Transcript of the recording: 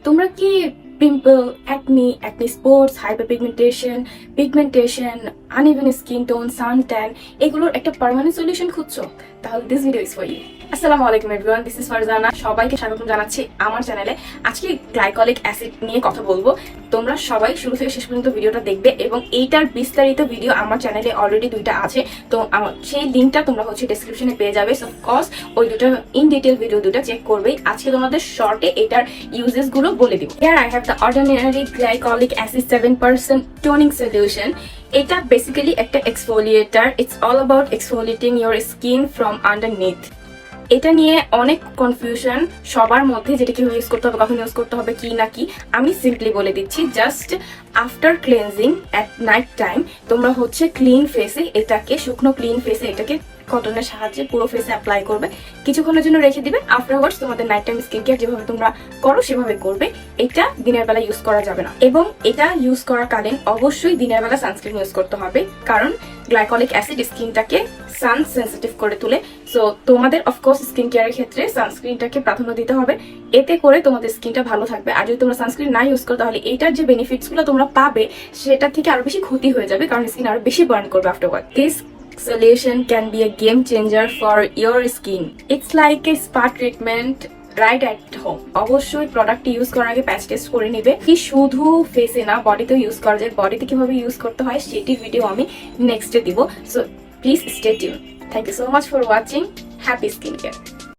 তোমরা কি pimple, acne spots, pigmentation, uneven skin tone, sun tan এগুলোর একটা পার্মানেন্ট সলিউশন খুঁজছো? তাহলে this video is for you. আসসালামু আলাইকুম এভরিওয়ান, দিস ইজ ফারজানা। সবাইকে স্বাগতম জানাচ্ছি আমার চ্যানেলে। আজকে গ্লাইকলিক অ্যাসিড নিয়ে কথা বলবো। তোমরা সবাই শুরু থেকে শেষ পর্যন্ত ভিডিওটা দেখবে এবং এইটার বিস্তারিত ভিডিও আমার চ্যানেলে অলরেডি দুইটা আছে, তো সেই লিঙ্কটা তোমরা ডেসক্রিপশনে পেয়ে যাবে। সো অফকোর্স ওই দুটো ইন ডিটেল ভিডিও দুটো চেক করবে। আজকে তোমাদের শর্টে এটার ইউজেস গুলো বলে দিব। Here I have the ordinary glycolic acid 7% toning solution. এটা বেসিক্যালি একটা exfoliator. It's all about exfoliating your skin from underneath. এটা নিয়ে অনেক কনফিউশন সবার মধ্যে, যেটা কিভাবে ইউজ করতে হবে, কখন ইউজ করতে হবে, কি না কি। আমি সিম্পলি বলে দিচ্ছি, just after cleansing at night time তোমরা ক্লিন ফেসে এটাকে, শুকনো ক্লিন ফেসে এটাকে কটনের সাহায্যে পুরো ফেসে অ্যাপ্লাই করবে, কিছুক্ষণের জন্য রেখে দিবে। আফটারওয়ার্ডস তোমাদের নাইট টাইম স্কিন কেয়ার যেভাবে তোমরা করো সেভাবে করবে। এটা দিনের বেলা ইউজ করা যাবে না, এবং এটা ইউজ করাকালীন অবশ্যই দিনের বেলা সানস্ক্রিন ইউজ করতে হবে, কারণ গ্লাইকলিক অ্যাসিড স্কিনটাকে সান সেন্সিটিভ করে তোলে। সো তোমাদের অফকোর্স স্কিন কেয়ারের ক্ষেত্রে সানস্ক্রিনটাকে প্রাধান্য দিতে হবে, এতে করে তোমাদের স্কিনটা ভালো থাকবে। আর যদি তোমরা সানস্ক্রিন না ইউজ করো তাহলে এইটার যে বেনিফিটস গুলো তোমরা পাবে সেটা থেকে আরো বেশি ক্ষতি হয়ে যাবে, কারণ স্কিন আরো বেশি বার্ন করবে afterward. This solution can be a game changer for your skin. It's like a spa treatment right at home. অবশ্যই প্রোডাক্ট ইউজ করার আগে প্যাচ টেস্ট করে নিবে। কি শুধু ফেসে না, বডিতেও ইউজ করা যায়। বডিতে কিভাবে ইউজ করতে হয় সেটির ভিডিও আমি নেক্সটে দিব। So please stay tune. Thank you so much for watching. Happy skin care.